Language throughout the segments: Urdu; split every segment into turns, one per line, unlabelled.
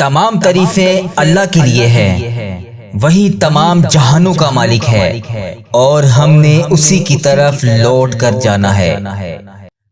تمام تعریفیں اللہ کے لیے ہے، وہی تمام جہانوں کا مالک ہے اور ہم نے اسی کی طرف لوٹ کر جانا ہے۔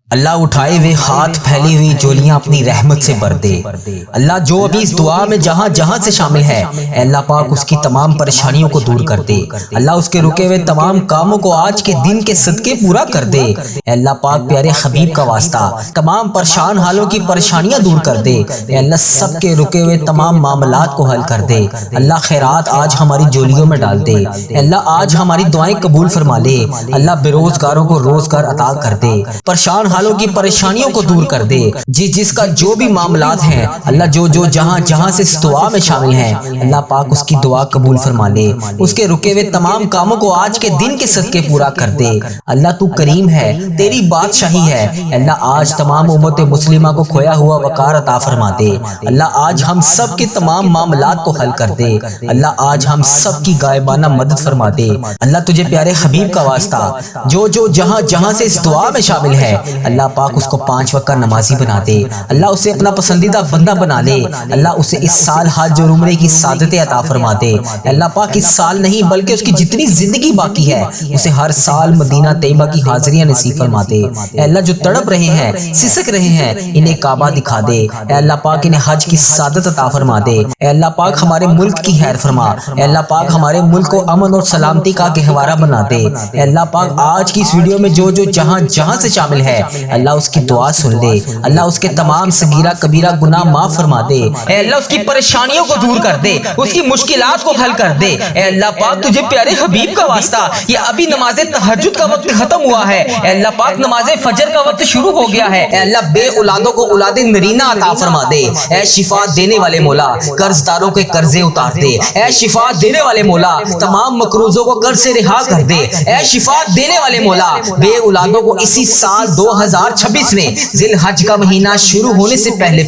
اللہ اٹھائے ہوئے ہاتھ پھیلی ہوئی جولیاں اپنی رحمت سے بھر دے۔ اللہ جو ابھی اس دعا میں جہاں جہاں سے شامل ہے، اے اللہ پاک اس کی تمام پریشانیوں کو دور کر دے۔ اللہ اس کے رکے ہوئے تمام کاموں کو آج کے دن کے صدقے پورا کر دے۔ اے اللہ پاک پیارے حبیب کا واسطہ تمام پریشان حالوں کی پریشانیاں دور کر دے۔ اے اللہ سب کے رکے ہوئے تمام معاملات کو حل کر دے۔ اللہ خیرات آج ہماری جولیوں میں ڈال دے۔ اے اللہ آج ہماری دعائیں قبول فرما لے۔ اللہ بے روزگاروں کو روزگار عطا کر دے، پریشان حالوں کی پریشانیوں کو دور کر دے۔ جس کا جو بھی معاملات ہیں، اللہ جو جہاں جہاں سے اس دعا میں شامل ہیں، اللہ پاک اس کی دعا قبول فرما لے۔ اس کے رکے ہوئے تمام کاموں کو آج کے دن کے صدقے پورا کر دے۔ اللہ تو کریم ہے، تیری بادشاہی ہے۔ اللہ آج تمام امت مسلمہ کو کھویا ہوا وقار عطا فرما دے۔ اللہ آج ہم سب کے تمام معاملات کو حل کر دے۔ اللہ آج ہم سب کی غائبانہ مدد فرما دے۔ اللہ تجھے پیارے حبیب کا واسطہ جو جہاں جہاں سے اس دعا میں شامل ہے، اللہ پاک اس کو 5 وقت کا نمازی بنا دے۔ اللہ اسے اپنا پسندیدہ بندہ بنا لے۔ اللہ اسے اس سال حج اور عمرے کی سعادت عطا فرما دے۔ اللہ پاک اس سال نہیں بلکہ اس کی جتنی زندگی باقی ہے، اسے ہر سال مدینہ طیبہ کی حاضریاں نصیب فرما دے۔ اے اللہ جو تڑپ رہے ہیں، سسک رہے ہیں، انہیں کعبہ دکھا دے۔ اے اللہ پاک انہیں حج کی سعادت عطا فرما دے۔ اے اللہ پاک ہمارے ملک کی خیر فرما۔ اے اللہ پاک ہمارے ملک کو امن اور سلامتی کا گہوارہ بنا دے۔ اے اللہ پاک آج کی اس ویڈیو میں جو جہاں جہاں سے شامل ہے، اللہ اس کی دعا سن لے۔ اللہ اس کے تمام صغیرہ کبیرہ گناہ معاف فرما دے۔ اے اللہ اس کی پریشانیوں کو دور کر دے، اس کی مشکلات کو حل کر دے۔ اے اللہ پاک تجھے پیارے حبیب کا واسطہ یہ ابھی نماز تہجد کا وقت ختم ہوا ہے، اے اللہ پاک نماز فجر کا وقت شروع ہو گیا ہے۔ اے اللہ بے اولادوں کو اولاد نرینہ عطا فرما دے۔ اے شفا دینے والے مولا قرض داروں کے قرضے اتار دے۔ اے شفا دینے والے مولا تمام مقروضوں کو قرض سے رہا کر دے۔ اے شفا دینے والے مولا بے اولادوں کو اسی سال 2026 میں ذی الحج کا مہینہ شروع ہونے سے پہلے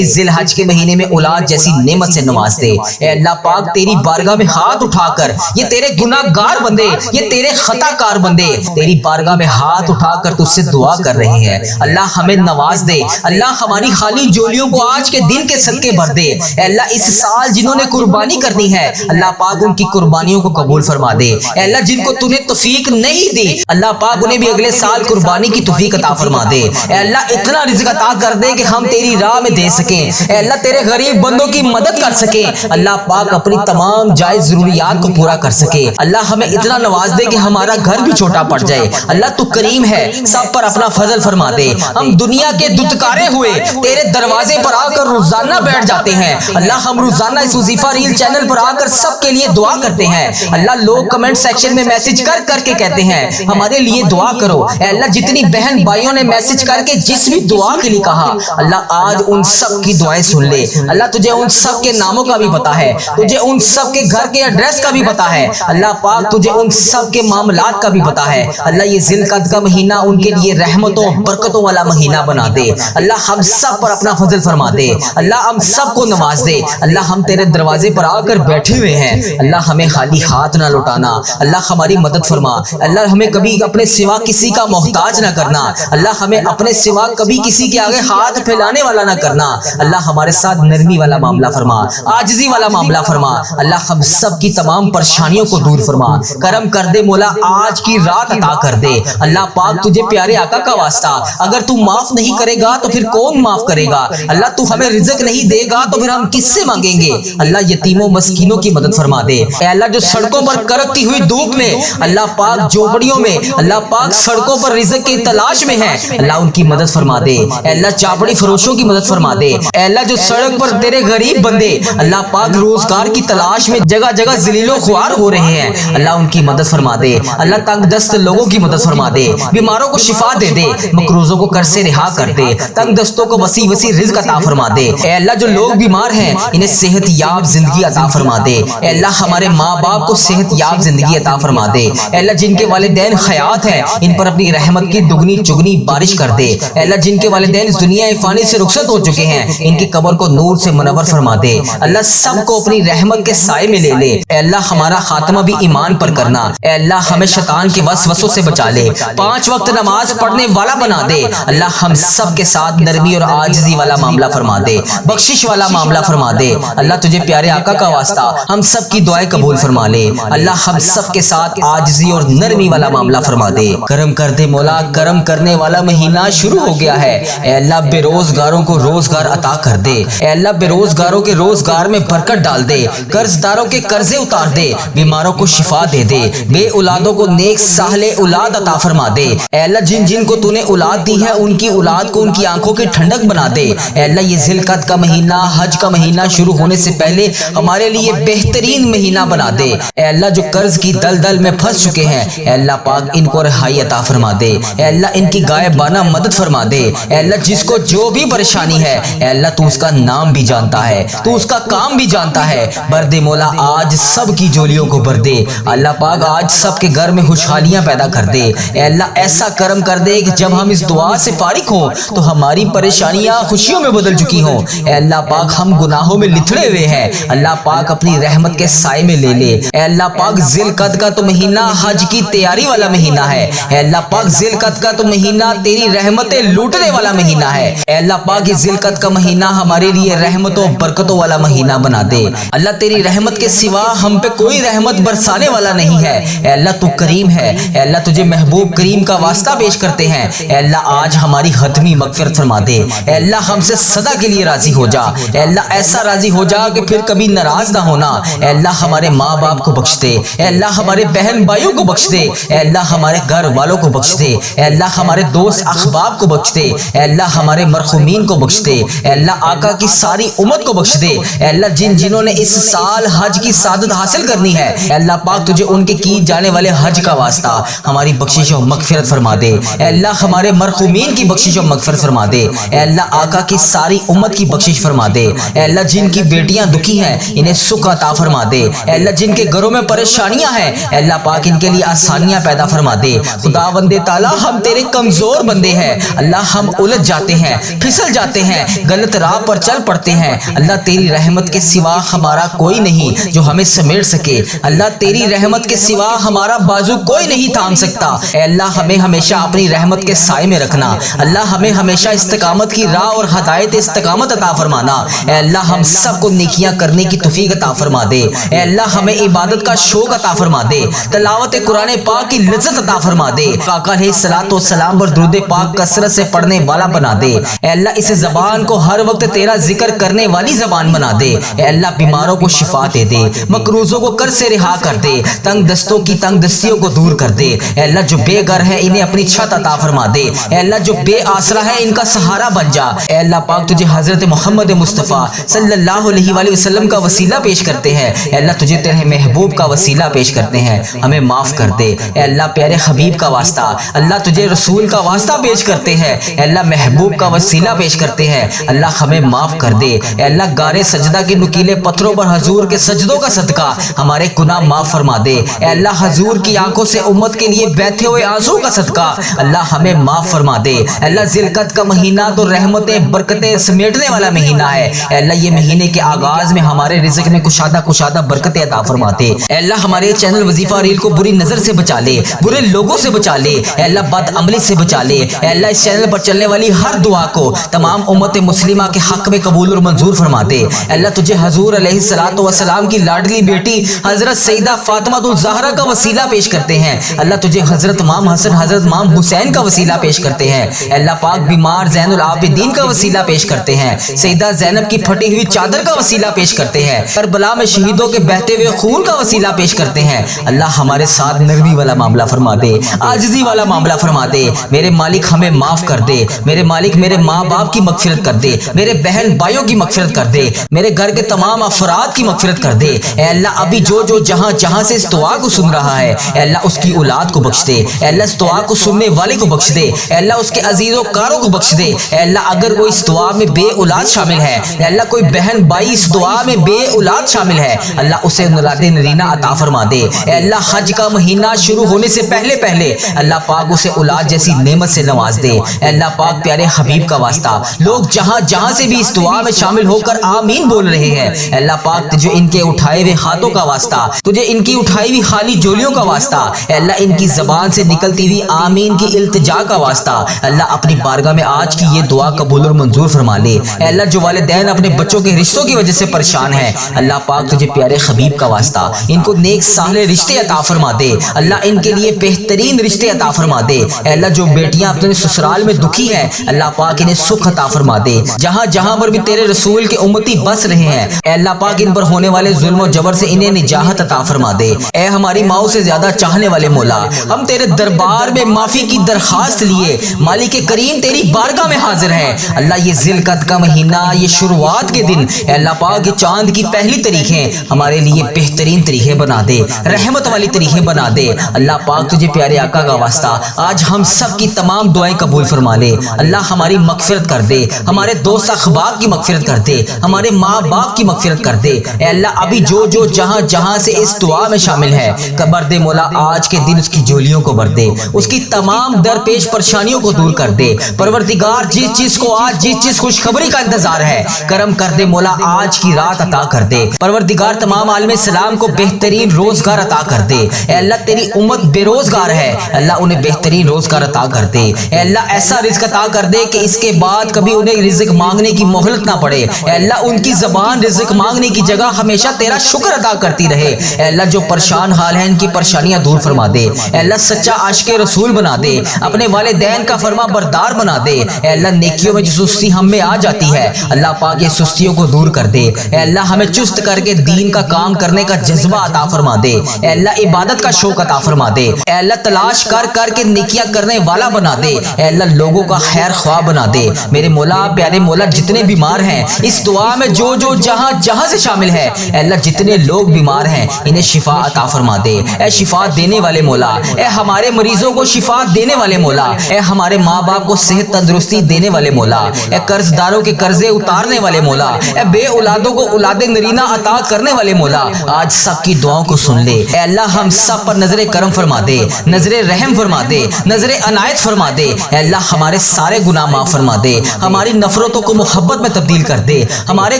اس ذی الحج کے مہینے میں اولاد جیسی نعمت سے نواز دے۔ اے اللہ پاک تیری بارگاہ میں ہاتھ اٹھا کر یہ تیرے گناہ گار بندے، یہ تیرے خطا کار بندے تیری بارگاہ میں ہاتھ اٹھا کر تجھ سے دعا کر رہے ہیں۔ اللہ ہمیں نواز دے۔ اللہ ہماری خالی جولیوں کو آج کے دن کے صدقے بھر دے۔ اے اللہ اس سال جنہوں نے قربانی کرنی ہے، اللہ پاک ان کی قربانیوں کو قبول فرما دے۔ اے اللہ جن کو تو نے توفیق نہیں دی، اللہ پاک انہیں بھی اگلے سال قربانی کی توفیق عطا فرما دے۔ اے اللہ اتنا رزق عطا کر دے کہ ہم تیری راہ میں دے سکیں۔ اے اللہ تیرے غریب بندوں کی مدد کر سکیں۔ اللہ پاک اپنی تمام جائز ضروریات کو پورا کر سکے۔ اللہ ہمیں اتنا نواز دے کہ ہمارا گھر بھی چھوٹا پڑ جائے۔ اللہ تو کریم ہے، سب پر اپنا فضل فرما دے۔ ہم دنیا کے دتکارے ہوئے تیرے دروازے پر آ کر روزانہ بیٹھ جاتے ہیں۔ اللہ ہم روزانہ اس وظیفہ ریل چینل پر آ کر سب کے لیے دعا کرتے ہیں۔ اللہ لوگ کمنٹ سیکشن میں میسج کر کے کہتے ہیں ہمارے لیے دعا کرو۔ اے اللہ جتنی بہن بھائیوں نے میسج کر کے جس بھی دعا کے لیے کہا، اللہ آج ان سب کی دعائیں سن لے۔ اللہ تجھے ان سب کے ناموں کا بھی پتا ہے، تجھے ان سب کے گھر کے ایڈریس کا بھی پتا ہے۔ اللہ پاک تجھے ان سب کے معاملات کا بھی پتا ہے۔ اللہ یہ ذی القعدہ کا مہینہ ان کے لیے رحمتوں برکتوں والا مہینہ بنا دے۔ اللہ ہم سب پر اپنا فضل فرما دے۔ اللہ ہم سب کو نواز دے۔ اللہ ہم تیرے دروازے پر آ کر بیٹھے ہوئے ہیں، اللہ ہمیں خالی ہاتھ نہ لوٹانا۔ اللہ ہماری مدد فرما۔ اللہ ہمیں کبھی اپنے سوا کسی کا محتاج نہ کرنا۔ اللہ ہمیں اپنے سوا کبھی کسی کے آگے ہاتھ پھیلانے والا نہ کرنا۔ اللہ ہمارے ساتھ نرمی والا معاملہ فرما، عاجزی والا معاملہ فرما۔ اللہ ہم سب کی تمام پریشانیوں کو دور فرما، کرم کر دے مولا، آج کی رات عطا کر دے۔ اللہ پاک تجھے پیارے آقا کا واسطہ اگر تو معاف نہیں کرے گا تو پھر کون معاف کرے گا؟ اللہ تو ہمیں رزق نہیں دے گا تو پھر ہم کس سے مانگیں گے؟ اللہ یتیموں مسکینوں کی مدد فرما دے۔ اے اللہ جو سڑکوں پر کڑکتی ہوئی دھوپ میں، اللہ پاک جھوپڑیوں میں، اللہ پاک سڑکوں پر رزق کی تلاش میں ہیں، اللہ ان کی مدد فرما دے۔ اے اللہ چاپڑی فروشوں کی مدد فرما دے۔ اے اللہ جو سڑک پر تیرے غریب بندے اللہ پاک روزگار کی تلاش میں جگہ جگہ ذلیل و خوار ہو رہے ہیں، اللہ ان کی مدد فرما دے۔ اللہ تنگ دست لوگوں کی مدد فرما دے، بیماروں کو شفا دے دے، مقروضوں کو قرض سے رہا کر دے، تنگ دستوں کو وسیع رزق عطا فرما دے۔ اے اللہ جو لوگ بیمار ہیں انہیں صحت یاب زندگی عطا فرما دے۔ اے اللہ ہمارے ماں باپ کو صحت یاب زندگی عطا فرما دے۔ اے اللہ جن کے والدین حیات ہیں ان پر اپنی رحمت کی دگنی چگنی دگنی بارش کر دے۔ اے اللہ جن کے والدین اس دنیا فانی سے رخصت ہو چکے ہیں ان کی قبر کو نور سے منور فرما دے۔ اللہ سب کو اپنی رحمت کے سائے میں لے لے۔ اے اللہ ہمارا خاتمہ بھی ایمان پر کرنا۔ اے اللہ ہمیں شیطان کے وسوسوں سے بچا لے، 5 وقت نماز پڑھنے والا بنا دے۔ اللہ ہم سب کے ساتھ نرمی اور عاجزی والا معاملہ فرما دے، بخشش والا معاملہ فرما دے۔ اللہ تجھے پیارے آقا کا واسطہ ہم سب کی دعائیں قبول فرما لے۔ اللہ ہم سب کے ساتھ عاجزی اور نرمی والا معاملہ فرما دے۔ کرم کر دے مولا، کرم کرنے والا مہینہ شروع ہو گیا ہے۔ اے اللہ بے روزگاروں کو روزگار عطا کر دے۔ اے اللہ بے روزگاروں کے روزگار میں برکت ڈال دے، قرض داروں کے قرضے اتار دے، بیماروں کو شفا دے دے، بے اولادوں کو نیک صالح اولاد عطا فرما دے۔ اے اللہ جن جن کو تو نے اولاد دی ہے ان کی اولاد کو ان کی آنکھوں کی ٹھنڈک بنا دے۔ اے اللہ یہ ذی القعدہ کا مہینہ، حج کا مہینہ شروع ہونے سے پہلے ہمارے لیے بہترین مہینہ بنا دے۔ اے اللہ جو قرض کی دلدل میں پھنس چکے ہیں اے اللہ پاک ان کو رہائی عطا فرما دے۔ اے اللہ ان کی غائبانہ مدد فرما دے۔ اے اللہ جس کو جو بھی پریشانی ہے اے اللہ تو اس کا نام بھی جانتا ہے، تو اس کا کام بھی جانتا ہے۔ بھر دے مولا آج سب کی جولیوں کو بھر دے۔ اللہ پاک آج سب کے گھر میں خوشحالیاں پیدا کر دے۔ اے اللہ ایسا کرم کر دے کہ جب ہم اس دعا سے فارغ ہوں تو ہماری پریشانیاں خوشیوں میں بدل چکی ہوں۔ اے اللہ پاک ہم گناہوں میں لتھڑے ہوئے ہیں، اللہ پاک اپنی رحمت کے سائے میں لے لے۔ اے اللہ پاک ذی القعدہ کا تو مہینہ حج کی تیاری والا مہینہ ہے۔ اے اللہ پاک ذی القعدہ کا تو مہینہ تیری رحمتیں لوٹنے والا مہینہ ہے۔ اے اللہ پاک یہ ذی القعدہ کا مہینہ ہمارے لیے رحمتوں برکتوں والا مہینہ بنا دے۔ اللہ تیری رحمت کے سوا ہم پہ کوئی رحمت برسانے والا نہیں ہے۔ اے اللہ تو کریم ہے۔ اے اللہ تجھے محبوب کریم کا واسطہ پیش کرتے ہیں۔ اے اللہ آج ہماری حتمی مغفرت فرما دے۔ اے اللہ ہم سے سدا کے لیے راضی ہو جا۔ اے اللہ ایسا راضی ہو جا کہ پھر کبھی ناراض نہ ہونا۔ اے اللہ ہمارے ماں باپ کو بخش دے۔ اے اللہ ہمارے بہن بھائیوں کو بخش دے۔ اے اللہ ہمارے گھر والوں کو بخش دے۔ اے اللہ ہمارے دوست احباب کو بخش دے۔ اے اللہ ہمارے مرحومین کو بخش دے۔ اے اللہ آقا کی ساری امت کو بخش دے۔ اے اللہ جن جنہوں نے اس سال حج کی سعادت حاصل کرنی ہے اے اللہ پاک تجھے ان کے کی جانے والے حج کا واسطہ ہماری بخشش و مغفرت فرما دے۔ اے اللہ ہمارے مرحومین کی بخشش و مغفرت فرما دے۔ اے اللہ آقا کی ساری امت کی بخشش فرما دے۔ اے اللہ جن کی بیٹیاں دکھی ہیں انہیں سکھ عطا فرما دے۔ اے اللہ جن کے گھروں میں پریشانیاں ہیں اے اللہ پاک ان کے لیے آسانیاں پیدا فرما دے۔ خداوند تعالی ہم تیرے کمزور بندے ہیں، اللہ ہم الجھ جاتے ہیں، پھسل جاتے ہیں، غلط راہ پر چل پڑتے ہیں۔ اللہ تیری رحمت کے سوا ہمارا کوئی نہیں جو ہمیں سمیٹ سکے۔ اللہ تیری رحمت کے سوا ہمارا بازو کوئی نہیں تھام سکتا۔ اے اللہ ہمیں ہمیشہ اپنی رحمت کے سائے میں رکھنا۔ اللہ ہمیں ہمیشہ استقامت کی راہ اور ہدایت استقامت عطا فرمانا۔ اے اللہ ہم سب کو نیکیاں کرنے کی توفیق عطا فرما دے۔ اے اللہ ہمیں عبادت کا شوق عطا فرما دے، تلاوت قرآن پاک کی لذت عطا فرما دے، آقا علیہ الصلوۃ والسلام پر درود پاک کثرت سے پڑھنے والا بنا دے۔ اے اللہ اس زبان کو ہر وقت تیرا ذکر کرنے والی زبان بنا دے۔ اے اللہ بیماروں کو شفا دے دے، مقروضوں کو قرض سے رہا کر دے، تنگ دستوں کی تنگ دستیوں کو دور کر دے۔ اے اللہ جو بے گھر ہے انہیں اپنی چھت عطا فرما دے۔ اے اللہ جو بے آسرا ہے ان کا سہارا بن جا۔ اے اللہ پاک تجھے حضرت محمد مصطفیٰ صلی اللہ علیہ وآلہ وسلم کا وسیلہ پیش کرتے ہیں۔ اے اللہ تجھے تیرے محبوب کا وسیلہ پیش کرتے ہیں، ہمیں معاف کر دے۔ اے اللہ پیارے حبیب کا واسطہ، اللہ تجھے رسول کا واسطہ پیش کرتے ہیں۔ اے اللہ محبوب کا وسیلہ پیش کرتے ہیں، اللہ ہمیں معاف کر دے۔ اے اللہ گارے سجدہ کے نکیلے پتھروں پر حضور کے سجدوں کا صدقہ ہمارے گناہ معاف فرما دے۔ اے اللہ حضور کی آنکھوں سے امت کے لیے بہتے ہوئے آنسو کا صدقہ اللہ ہمیں معاف فرما دے۔ اے اللہ ذی القعدہ کا مہینہ تو رحمتیں برکتیں سمیٹنے والا مہینہ ہے۔ اے اللہ یہ مہینے کے آغاز میں ہمارے رزق میں کشادہ برکتیں عطا فرما دے۔ اے اللہ ہمارے چینل وظیفہ ریل کو بری نظر سے بچا لے، برے لوگوں سے بچا لے، اے اللہ بد عملی سے بچا لے۔ اے اللہ اس چینل پر چلنے والی ہر دعا کو تمام امت مسلمہ کے حق میں قبول اور منظور فرما دے۔ اے اللہ تجھے حضور علیہ الصلوۃ والسلام کی لاڈلی بیٹی حضرت سیدہ فاطمہ الزہرا کا وسیلہ پیش کرتے ہیں۔ اللہ تجھے حضرت امام حسن حضرت امام حسین کا وسیلہ پیش کرتے ہیں۔ اے اللہ پاک بیمار زین العابدین کا وسیلہ پیش کرتے ہیں، سیدہ زینب کی پھٹی ہوئی چادر کا وسیلہ پیش کرتے ہیں، کربلا میں شہیدوں کے بہتے ہوئے خون کا وسیلہ پیش کرتے ہیں۔ اللہ ہمارے ساتھ نرمی والا معاملہ فرما دے، عاجزی والا معاملہ فرما دے۔ میرے مالک ہمیں معاف کر دے، میرے مالک میرے ماں باپ کی مغفرت کر دے، میرے بہن بھائیوں کی مغفرت کر دے، میرے گھر کے تمام افراد کی مغفرت کر دے۔ اے اللہ ابھی جو جہاں سے اس دعا کو سن رہا ہے اے اللہ اس کی اولاد کو بخش دے، اے اللہ اس دعا کو سننے والے کو بخش دے، اے اللہ اس کے عزیز و کاروں کو بخش دے۔ اے اللہ اگر کوئی اس دعا میں بے اولاد شامل ہے اے اللہ کوئی بہن بھائی اس دعا میں بے اولاد شامل ہے اللہ اسے اولاد نرینہ عطا فرما دے۔ اے اللہ حج کا مہینہ شروع ہونے سے پہلے اللہ پاک اسے اولاد جیسی جیسی نعمت سے نواز دے۔ اے اللہ پاک پیارے حبیب کا واسطہ لوگ جہاں جہاں سے بھی اس دعا میں شامل ہو کر آمین بول رہے ہیں، اے اللہ پاک تجھے ان کے اٹھائے ہوئے ہاتھوں کا واسطہ، تجھے ان کی اٹھائی ہوئی خالی جولیوں کا واسطہ، اے اللہ ان کی زبان سے نکلتی ہوئی آمین کی التجا کا واسطہ، اللہ اپنی بارگاہ میں آج کی یہ دعا قبول اور منظور فرما لے۔ اے اللہ جو والدین اپنے بچوں کے رشتوں کی وجہ سے پریشان ہیں، اللہ پاک تجھے پیارے حبیب کا واسطہ ان کو نیک صالح رشتے عطا فرما دے، اللہ ان کے لیے بہترین رشتے عطا فرما دے۔ اے اللہ جو بیٹیاں اپنے سسرال میں دکھی ہیں، اللہ پاک انہیں سکھ عطا فرما دے۔ جہاں جہاں پر بھی تیرے رسول کے امتی بس رہے ہیں، اے اللہ پاک ان پر ہونے والے ظلم و جبر سے انہیں نجات عطا فرما دے۔ اے ہماری ماؤں سے زیادہ چاہنے والے مولا، ہم تیرے دربار میں معافی کی درخواست لیے مالک کریم تیری بارگاہ میں حاضر ہیں۔ اللہ یہ ذی القعدہ کا مہینہ، یہ شروعات کے دن، اے اللہ پاک یہ چاند کی پہلی تاریخیں ہمارے لیے بہترین تاریخیں بنا دے، رحمت والی تاریخیں بنا دے۔ اللہ پاک تجھے پیارے آقا کا واسطہ آج ہم سب کی تمام دعائیں قبول فرما لے۔ اللہ ہماری مغفرت کر دے، ہمارے دوست احباب کی مغفرت کر دے، ہمارے ماں باپ کی مغفرت کر دے۔ اے اللہ ابھی جو جو جہاں جہاں سے اس دعا میں شامل ہے بر دے مولا، آج کے دن اس کی جولیوں کو بر دے، اس کی تمام درپیش پریشانیوں کو دور کر دے۔ پروردگار جس چیز کو آج جس چیز خوشخبری کا انتظار ہے کرم کر دے مولا، آج کی رات عطا کر دے۔ پروردگار تمام عالم اسلام کو بہترین روزگار عطا کر دے۔ اے اللہ تیری امت بے روزگار ہے، اللہ انہیں بہترین روزگار عطا کر دے۔ اے اللہ ایسا رزق عطا کر دے کہ اس کے بعد کبھی انہیں رزق مانگنے کی مہلت نہ پڑے۔ اے اللہ ان کی زبان رزق مانگنے کی جگہ ہمیشہ تیرا شکر ادا کرتی رہے۔ اے اللہ جو پریشان حال ہیں ان کی پریشانیاں دور فرما دے۔ اے اللہ سچا عاشق رسول بنا دے، اپنے والدین کا فرما بردار بنا دے۔ اے اللہ نیکیوں میں جو سستی ہم میں آ جاتی ہے، اللہ پاک یہ سستیوں کو دور کر دے۔ اے اللہ ہمیں چست کر کے دین کا کام کرنے کا جذبہ عطا فرما دے۔ اے اللہ عبادت کا شوق عطا فرما دے۔ اے اللہ تلاش کر کر کے نیکیاں کرنے والا بنا دے۔ اے اللہ لوگوں کا خیر خواہ بنا دے۔ میرے مولا پیارے مولا جتنے بیمار ہیں اس دعا میں جو جو جہاں جہاں سے شامل ہے، اے اللہ جتنے لوگ بیمار ہیں انہیں شفا عطا فرما دے۔ اے شفا دینے والے مولا، اے ہمارے مریضوں کو شفا دینے والے مولا، اے ہمارے ماں باپ کو صحت تندرستی دینے والے مولا، اے قرض داروں کے قرضے اتارنے والے مولا، اے بے اولادوں کو اولاد نرینہ عطا کرنے والے مولا، آج سب کی دعاؤں کو سن لے۔ اے اللہ ہم سب پر نظر کرم فرما دے، نظر رحم فرما دے، نظر عنایت فرما دے۔ اے اللہ ہمارے سارے گناہ معاف فرما دے، ہماری نفرتوں کو محبت میں تبدیل کر دے، ہمارے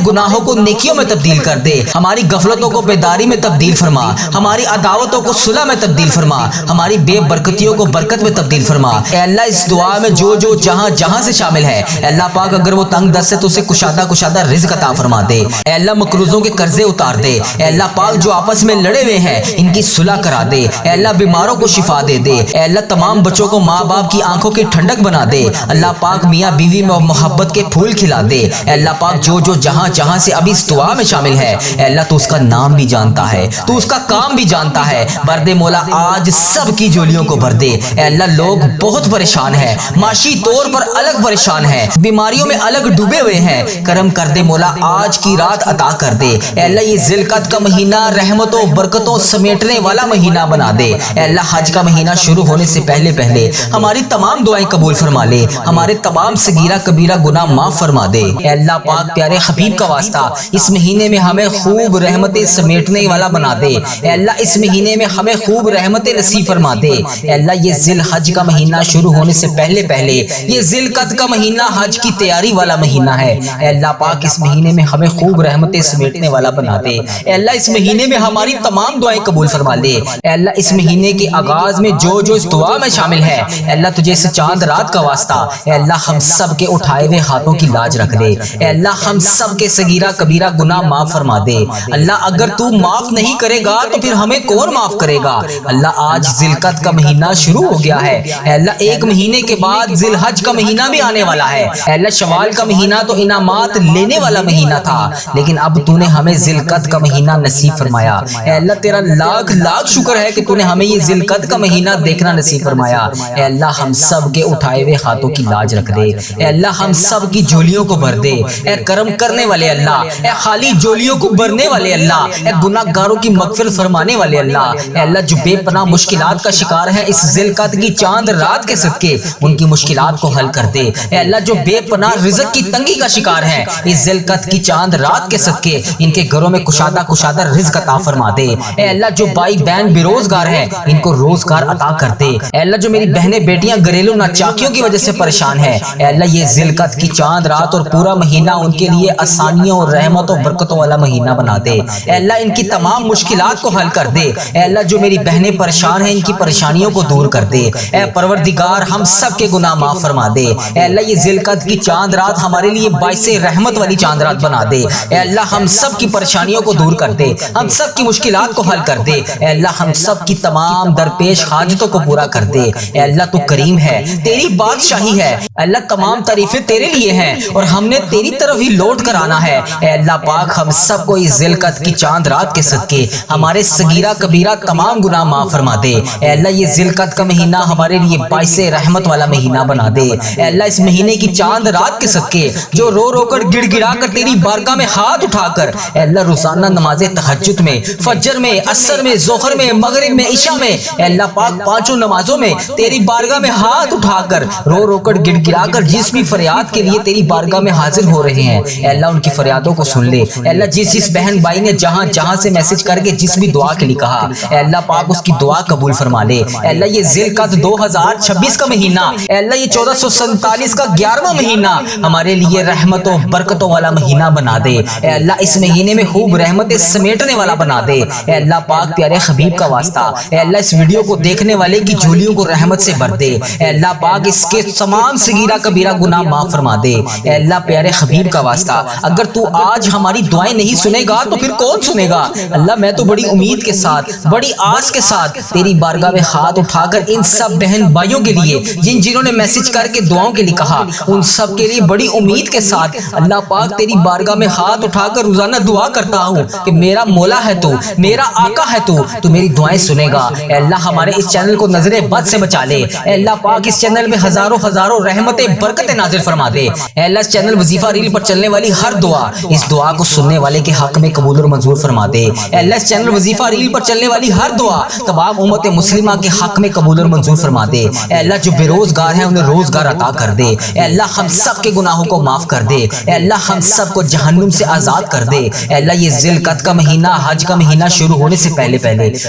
گناہوں کو نیکیوں میں تبدیل کر دے، ہماری غفلتوں کو بیداری میں تبدیل فرما، ہماری عداوتوں کو صلح میں تبدیل فرما، ہماری بے برکتیوں کو برکت میں تبدیل فرما۔ اے اللہ اس دعا میں جو جو جہاں جہاں سے شامل ہے، اے اللہ پاک اگر وہ تنگ دست ہے تو اسے کشادہ رزق عطا فرما دے۔ اے اللہ مقروضوں کے قرضے اتار دے۔ اے اللہ پاک جو آپس میں لڑے ہوئے ہیں ان کی صلح کرا دے۔ اے اللہ بیماروں کو شفا دے دے۔ اے اللہ تمام بچوں کو ماں باپ کی آنکھوں کی ٹھنڈک بنا دے۔ اللہ پاک میاں بیوی میں محبت کے پھول کھلا دے۔ اے اللہ پاک جو جو جہاں جہاں سے ابھی اس دعا میں شامل ہے، اے اللہ تو اس کا نام بھی جانتا ہے، تو اس کا کام بھی جانتا ہے۔ بر دے مولا آج سب کی جولیوں کو بھر دے۔ اے اللہ لوگ بہت پریشان ہیں، معاشی طور پر الگ پریشان ہیں، بیماریوں میں الگ ڈوبے ہوئے ہیں، کرم کر دے مولا آج کی رات عطا کر دے۔ اے اللہ یہ ذی القعدہ کا مہینہ رحمتوں برکتوں سمیٹنے والا مہینہ بنا دے۔ اے اللہ حج کا مہینہ شروع ہونے سے پہلے پہلے ہماری تمام دعائیں قبول فرما لے، ہمارے تمام صغیرہ کبیرہ گناہ معاف فرما دے۔ اے اللہ پاک پیارے حبیب کا واسطہ اس مہینے میں ہمیں خوب رحمتیں سمیٹنے والا بنا دے۔ اے اللہ اس مہینے میں ہمیں خوب رحمتیں نصیب فرما دے۔ اے اللہ یہ ذی الحج کا مہینہ شروع ہونے سے پہلے پہلے یہ ذی القعدہ کا مہینہ حج کی تیاری والا مہینہ ہے۔ اے اللہ پاک اس مہینے میں ہمیں خوب رحمتیں سمیٹنے والا بنا دے۔ اے اللہ اس مہینے میں ہماری تمام دعائیں قبول فرما لے۔ اے اللہ اس مہینے کے آغاز میں جو جو اس دعا میں شامل ہے، اے اللہ تجھے اس چاند رات کا واسطہ، اے اللہ ہم سب کے اٹھائے ہوئے ہاتھوں کی لاج رکھ دے۔ اے اللہ ہم سب کے صغیرہ کبیرہ گناہ معاف فرما دے۔ اللہ اگر تو معاف نہیں کرے گا تو پھر ہمیں کون معاف کرے گا؟ اللہ آج ذی القعدہ کا مہینہ شروع ہو گیا ہے۔ اے اللہ ایک مہینے کے بعد ذی الحج کا مہینہ بھی آنے والا ہے۔ اے اللہ شوال کا مہینہ تو انعامات لینے والا مہینہ تھا، لیکن اب تو نے ہمیں ذی القعدہ کا مہینہ نصیب فرمایا۔ اے اللہ تیرا لاکھ لاکھ شکر ہے کہ تو نے ہمیں یہ ذی القعدہ کا مہینہ دیکھنا نصیب فرمایا۔ اے اللہ ہم سب کے اٹھائے ہوئے ہاتھوں کی لاج رکھ دے۔ اے اللہ ہم سب کی جولیوں کو بھر دے۔ اے کرم کرنے والے اللہ، اے خالی جولیوں کو بھرنے والے اللہ، اے گناہ گاروں کی مغفرت فرمانے والے اللہ، اے اللہ جو بے پناہ مشکلات کا شکار ہیں اس ذی القعدہ کی چاند رات کے صدقے ان کی مشکلات کو حل کر دے۔ اے اللہ جو بے پناہ رزق کی تنگی کا شکار ہیں اس ذی القعدہ کی چاند رات کے صدقے ان کے گھروں میں کشادہ رزق عطا فرما دے۔ اے اللہ جو بھائی بہن بے روزگار ہیں ان کو روزگار عطا کر دے۔ اے اللہ جو میری بہن بہنیں بیٹیاں گھریلو ناچاکیوں کی وجہ سے پریشان ہیں، اے اللہ یہ ذی القعدہ کی چاند رات اور پورا مہینہ ان کے لیے آسانیوں اور رحمت و برکتوں والا مہینہ بنا دے۔ اے اللہ ان کی تمام مشکلات کو حل کر دے۔ اے اللہ جو میری بہنیں پریشان ہیں ان کی پریشانیوں کو دور کر دے۔ اے پروردگار ہم سب کے گناہ معاف فرما دے۔ اے اللہ یہ ذی القعدہ کی چاند رات ہمارے لیے باعث رحمت والی چاند رات بنا دے۔ اے اللہ ہم سب کی پریشانیوں کو دور کر دے، ہم سب کی مشکلات کو حل کر دے۔ اے اللہ ہم سب کی تمام درپیش حاجتوں کو پورا کر دے۔ اے اللہ تو کریم ہے، تیری بادشاہی ہے، اللہ تمام تعریفیں تیرے لیے ہیں اور ہم نے تیری طرف ہی لوٹ کر آنا ہے۔ اے اللہ پاک ہم سب کو اس ذی القعدہ کی چاند رات کے صدقے ہمارے صغیرہ کبیرہ تمام گناہ معاف فرما دے۔ اے اللہ یہ ذی القعدہ کا مہینہ ہمارے لیے باعث رحمت والا مہینہ بنا دے۔ اے اللہ اس مہینے کی چاند رات کے صدقے جو رو رو کر گڑ گڑا کر تیری بارگاہ میں ہاتھ اٹھا کر اے اللہ روزانہ نماز تہجد میں، فجر میں، عصر میں، ظہر میں، مغرب میں، عشاء میں، اے اللہ پاک پانچوں نمازوں میں تیری بارگاہ میں ہاتھ اٹھا کر رو رو کر گڑ گڑا کر جس بھی فریاد کے لیے تیری بارگاہ میں حاضر ہو رہے ہیں، اے اللہ ان کی فریادوں کو سن لے۔ اے اللہ جس بہن بھائی نے جہاں جہاں سے میسج کر کے جس بھی دعا کے لیے کہا، اے اللہ پاک اس کی دعا قبول فرما لے۔ اے اللہ یہ ذی القعدہ 2026 کا مہینہ، اے اللہ یہ 1447 کا 11واں مہینہ ہمارے لیے رحمتوں برکتوں والا مہینہ بنا دے۔ اے اللہ اس مہینے میں خوب رحمتیں سمیٹنے والا بنا دے۔ اے اللہ پاک پیارے حبیب کا واسطہ اے اللہ اس ویڈیو کو دیکھنے والے کی جھولیوں کو رحمت سے بھر دے۔ اے اللہ پاک اس کے تمام صغیرہ کبیرہ گناہ معاف فرما دے۔ اے اللہ پیارے حبیب کا واسطہ اگر تو آج ہماری دعائیں نہیں سنے گا تو پھر کون سنے گا؟ اللہ میں تو بڑی امید کے ساتھ، بڑی آس کے ساتھ تیری بارگاہ میں ہاتھ اٹھا کر ان سب بہن بھائیوں کے لیے جنہوں نے میسج کر کے دعاؤں کے لیے کہا، ان سب کے لیے بڑی امید کے ساتھ اللہ پاک تیری بارگاہ میں ہاتھ اٹھا کر روزانہ دعا کرتا ہوں کہ میرا مولا ہے تو، میرا آقا ہے تو میری دعائیں سنے گا۔ اے اللہ ہمارے اس چینل کو نظر بد سے بچا لے۔ اے اللہ پاک اس چینل میں ہزاروں ہزاروں رحمتیں برکتیں نازل فرما دے۔ اے اللہ اس چینل وظیفہ ریل پر چلنے والی ہر دعا اس دعا کو سننے والے کے حق میں قبول اور منظور فرما دے۔ اے اللہ اس چینل وظیفہ ریل پر چلنے والی ہر دعا تمام امت مسلمہ کے حق میں قبول اور منظور فرما دے۔ اے اللہ جو بے روزگار ہیں انہیں روزگار عطا کر دے۔ اے اللہ ہم سب کے گناہوں کو معاف کر دے۔ اے اللہ ہم سب کو جہنم سے آزاد کر دے۔ اے اللہ یہ ذی القعدہ کا مہینہ حج کا مہینہ شروع ہونے سے پہلے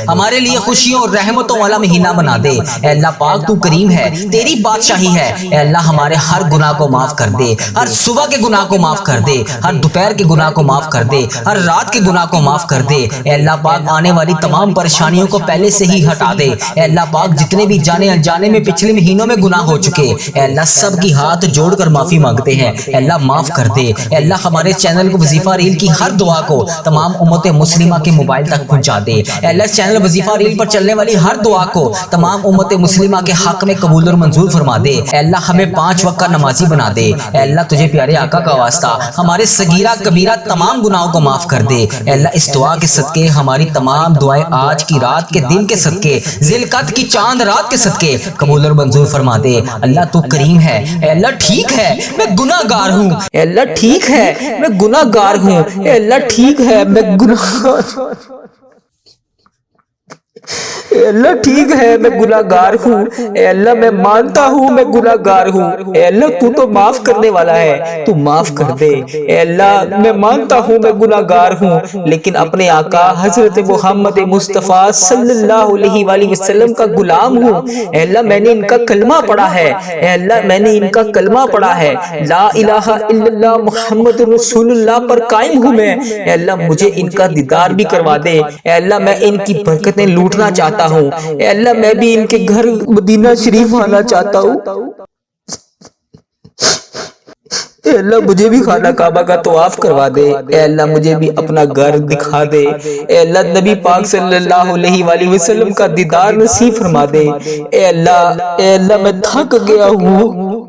ہمارے لیے خوشیوں اور رحمتوں والا مہینہ بنا دے۔ اے اللہ پاک تو کریم ہے، تیری بادشاہی ہے۔ اے اللہ ہمارے ہر گناہ کو معاف کر دے، ہر صبح کے گناہ کو معاف کر دے، ہر دوپہر کے گناہ کو معاف کر دے، ہر رات کے گناہ کو معاف کر دے۔ اے اللہ پاک آنے والی تمام پریشانیوں کو پہلے سے ہی ہٹا دے۔ اے اللہ پاک جتنے بھی جانے انجانے میں پچھلے مہینوں میں گناہ ہو چکے، اے اللہ سب کی ہاتھ جوڑ کر معافی مانگتے ہیں، اے اللہ معاف کر دے۔ اے اللہ ہمارے چینل کو وظیفہ ریل کی ہر دعا کو تمام امت مسلمہ کے موبائل تک پہنچا دے۔ اے اللہ اس چینل وظیفہ ریل پر چلنے والی ہر دعا کو تمام امت مسلمہ کے حق میں قبول اور منظور فرما دے۔ اے اللہ ہمیں 5 وقت کا نمازی بنا دے۔ اے اللہ تجھے پیارے آقا کا واسطہ ہمارے صغیرہ کبیرہ تمام گناہوں کو معاف کر دے۔ اے اللہ اس دعا کے صدقے ہماری تمام دعائیں آج کی رات کے دن کے صدقے ذی القعدہ کی چاند رات کے صدقے قبول اور منظور فرما دے۔ اللہ تو کریم ہے۔ اے اللہ ٹھیک ہے میں گناہ گار ہوں، اے اللہ ٹھیک ہے میں گناہ گار ہوں، اے اللہ ٹھیک ہے میں گناہ گار ہوں، اے اللہ ٹھیک ہے میں گناہ گار ہوں، اے اللہ میں مانتا ہوں میں گناہ گار ہوں، اے اللہ تو تو معاف کرنے والا ہے، تو معاف کر دے۔ اے اللہ میں مانتا ہوں میں گناہ گار ہوں لیکن اپنے آقا حضرت محمد مصطفیٰ صلی اللہ علیہ وآلہ وسلم کا غلام ہوں۔ اے اللہ میں نے ان کا کلمہ پڑھا ہے، اے اللہ میں نے ان کا کلمہ پڑھا ہے، لا الہ الا اللہ محمد رسول اللہ پر قائم ہوں میں۔ اے اللہ مجھے ان کا دیدار بھی کروا دے۔ اے اللہ میں ان کی برکتیں لوٹنا چاہتا ہوں، اے اللہ میں بھی ان کے گھر مدینہ شریف آنا چاہتا ہوں۔ اے اللہ مجھے بھی خانہ کعبہ کا طواف کروا دے، اے اللہ مجھے بھی اپنا گھر دکھا دے، اے اللہ نبی پاک صلی اللہ علیہ وآلہ وسلم کا دیدار نصیب فرما دے۔ اے اللہ میں تھک گیا ہوں،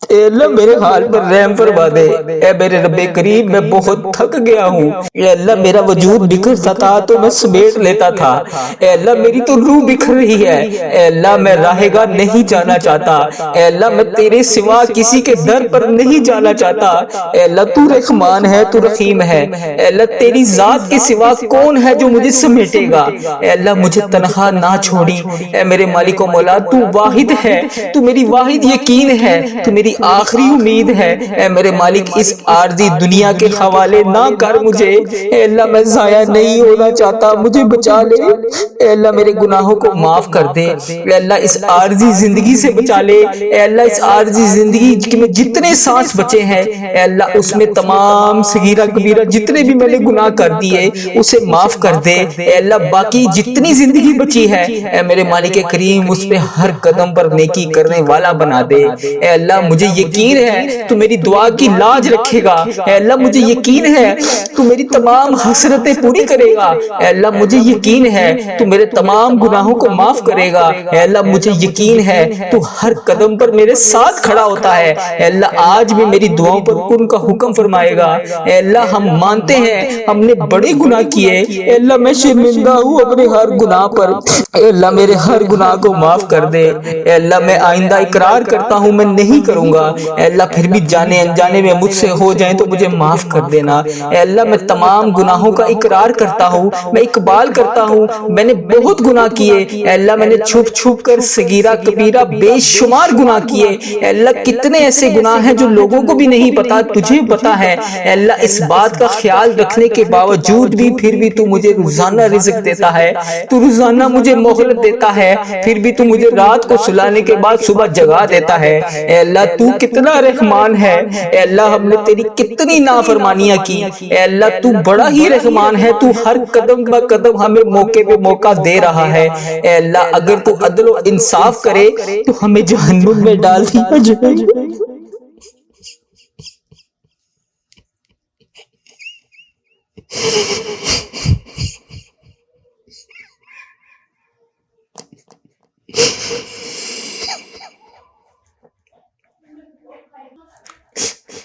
اے اللہ میرے حال پر رحم فرما دے۔ اے میرے رب کریم میں بہت تھک گیا ہوں، اے اللہ میرا وجود بکھرتا تھا تو میں سمیٹ لیتا تھا، اے اللہ میری تو روح بکھر رہی ہے، اے اللہ میں راہ گاہ نہیں جانا چاہتا، اے اللہ میں تیرے سوا کسی کے در پر نہیں جانا چاہتا، اے اللہ تو رحمان ہے، تو رحیم ہے، اے اللہ تیری ذات کے سوا کون ہے جو مجھے سمیٹے گا، اے اللہ مجھے تنہا نہ چھوڑی، اے میرے مالک و مولا تو واحد ہے، تو میری واحد یقین ہے، تو میری
آخری امید ہے۔ اے میرے مالک اس عارضی دنیا کے حوالے نہ کر مجھے، اے اللہ میں ضائع نہیں ہونا چاہتا، مجھے بچا لے۔ اے اللہ میرے گناہوں کو معاف کر دے، اے اللہ اس عارضی زندگی سے بچا لے، اے اللہ اس عارضی زندگی میں جتنے سانس بچے ہیں اے اللہ اس میں تمام صغیرہ کبیرہ جتنے بھی میں نے گناہ کر دیے اسے معاف کر دے۔ اے اللہ باقی جتنی زندگی بچی ہے اے میرے مالک کریم اس پہ ہر قدم پر نیکی کرنے والا بنا دے۔ اے اللہ مجھے یقین ہے تو میری دعا کی لاج رکھے گا، اے اللہ مجھے یقین ہے تو میری تمام حسرتیں پوری کرے گا، اے اللہ مجھے یقین ہے تو میرے تمام گناہوں کو معاف کرے گا، اے اللہ مجھے یقین ہے تو ہر قدم پر میرے ساتھ کھڑا ہوتا ہے۔ اے اللہ آج بھی میری دعاؤں پر کن کا حکم فرمائے گا۔ اے اللہ ہم مانتے ہیں ہم نے بڑے گناہ کیے، اے اللہ میں شرمندہ ہوں اپنے ہر گناہ پر، اے اللہ میرے ہر گناہ کو معاف کر دے۔ اے اللہ میں آئندہ اقرار کرتا ہوں میں نہیں کروں گا، اے اللہ پھر بھی جانے انجانے میں مجھ سے ہو جائیں تو مجھے معاف کر دینا۔ اے اللہ میں تمام گناہوں کا اقرار کرتا ہوں، میں اقبال کرتا ہوں میں نے بہت گناہ کیے، اے اللہ میں نے چھپ چھپ کر صغیرہ کبیرہ بے شمار گناہ کیے، اے اللہ کتنے ایسے گناہ ہیں جو لوگوں کو بھی نہیں پتا تجھے پتا ہے۔ اے اللہ اس بات کا خیال رکھنے کے باوجود بھی پھر بھی تو مجھے روزانہ رزق دیتا ہے، تو روزانہ مجھے مہلت دیتا ہے، پھر بھی تو مجھے رات کو سلانے کے بعد صبح جگا دیتا ہے۔ اے اللہ تو کتنا رحمان ہے، اے اللہ ہم نے تیری کتنی نافرمانیاں کی، اے اللہ تو بڑا ہی رحمان ہے، تو ہر قدم بہ قدم ہمیں موقع پہ موقع دے رہا ہے۔ اے اللہ اگر تو عدل و انصاف کرے تو ہمیں جہنم میں ڈال دیا جائے۔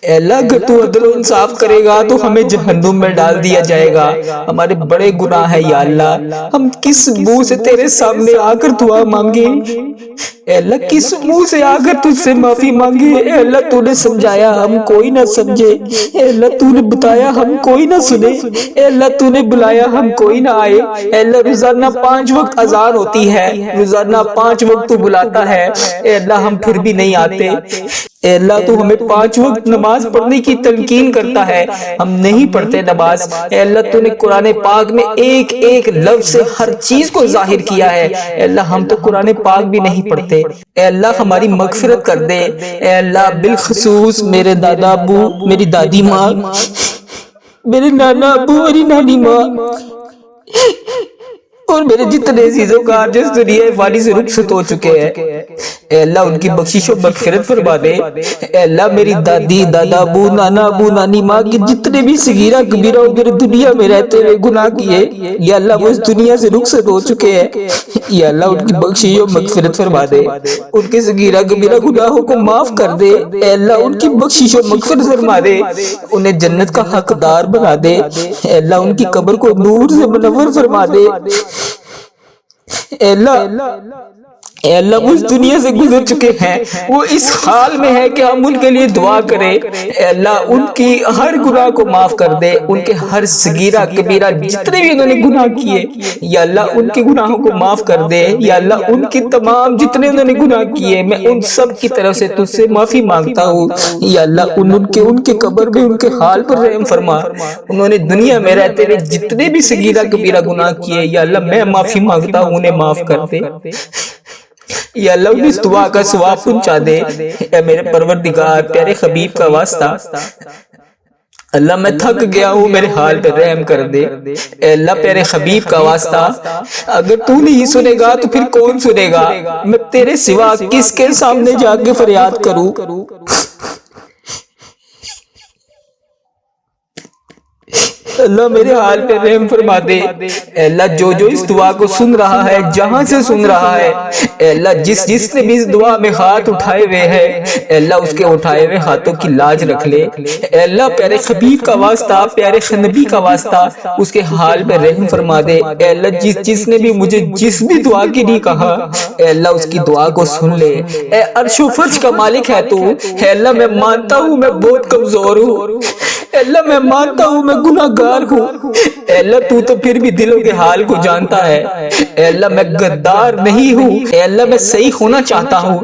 اے اللہ اگر تو عدل و انصاف کرے گا تو ہمیں جہنم میں ڈال دیا جائے گا۔ ہمارے بڑے گناہ ہیں یا اللہ، ہم کس منہ سے تیرے سامنے آ کر دعا مانگے، اے اللہ کس منہ سے آ کر تجھ سے معافی مانگے۔ اے اللہ تو نے سمجھایا ہم کوئی نہ سمجھے، اے اللہ تو نے بتایا ہم کوئی نہ سنے، اے اللہ تو نے بلایا ہم کوئی نہ آئے۔ اے اللہ روزانہ 5 وقت اذان ہوتی ہے، روزانہ 5 وقت تو بلاتا ہے، اے اللہ ہم پھر بھی نہیں آتے۔ اے اللہ تو ہمیں 5 وقت نماز پڑھنے کی تلقین کرتا ہے، ہم نہیں پڑھتے نماز۔ اے اللہ تو نے قرآن پاک میں ایک ایک لفظ سے ہر چیز کو ظاہر کیا ہے، اے اللہ ہم تو قرآن پاک بھی نہیں پڑھتے۔ اے اللہ ہماری مغفرت کر دے، اے اللہ بالخصوص میرے دادا ابو، میری دادی ماں، میرے نانا ابو، میری نانی ماں اور میرے جتنے عزیزوں کا جس دنیا فانی سے رخصت ہو چکے ہیں، اے اللہ ان کی بخشش و مغفرت فرما دے۔ اے اللہ میری دادی، دادا ابو، نانا ابو، نانی ماں کے جتنے بھی صغیرہ کبیرہ میرے دنیا میں رہتے ہوئے گناہ کیے یا اللہ وہ اس دنیا سے رخصت ہو چکے ہیں، یا اللہ ان کی بخشش و مغفرت فرما دے، ان کے صغیرہ کبیرہ گناہوں کو معاف کر دے، اے اللہ ان کی بخشش و مغفرت فرما دے، انہیں جنت کا حقدار بنا دے، اے اللہ ان کی قبر کو نور سے منور فرما دے۔ اے اللہ وہ اس دنیا سے گزر چکے ہیں، وہ اس حال میں ہے کہ ہم ان کے لیے دعا کریں، اے اللہ ان کی ہر گناہ کو معاف کر دے، ان کے ہر صغیرہ کبیرہ جتنے بھی انہوں نے گناہ کیے یا اللہ ان کے گناہوں کو معاف کر دے، یا اللہ ان کی تمام جتنے انہوں نے گناہ کیے میں ان سب کی طرف سے تجھ سے معافی مانگتا ہوں، یا اللہ ان کے قبر میں ان کے حال پر رحم فرما، انہوں نے دنیا میں رہتے ہوئے جتنے بھی صغیرہ کبیرہ گناہ کیے یا اللہ میں معافی مانگتا ہوں انہیں معاف کر دے، یا اللہ انہیں اس دعا کا ثواب پہنچا دے۔ اے میرے پروردگار پیارے حبیب کا واسطہ اللہ میں تھک گیا ہوں میرے حال پہ رحم کر دے، اے اللہ پیارے حبیب کا واسطہ اگر تو نہیں سنے گا تو پھر کون سنے گا، میں تیرے سوا کس کے سامنے جا کے فریاد کروں۔ اللہ میرے حال پہ رحم فرما دے، اے اللہ جو اس دعا کو سن رہا ہے جہاں سے سن رہا ہے، اے اللہ جس نے بھی اس دعا میں ہاتھ اٹھائے ہوئے ہیں، اے اللہ اس کے اٹھائے ہوئے ہاتھوں کی لاج رکھ لے، اے اللہ پیارے حبیب کا واسطہ پیارے نبی کا واسطہ اس کے حال پہ رحم فرما دے، اے اللہ جس نے بھی مجھے جس بھی دعا کے لیے کہا، اے اللہ اس کی دعا کو سن لے۔ اے عرش و فرش کا مالک ہے تو، اے اللہ میں مانتا ہوں میں بہت کمزور ہوں، اے اللہ میں مانتا ہوں میں گناہگار ہوں، اے اللہ تو پھر بھی دلوں کے حال کو جانتا ہے، اے اللہ میں غدار نہیں ہوں، اے اللہ میں صحیح ہونا چاہتا ہوں،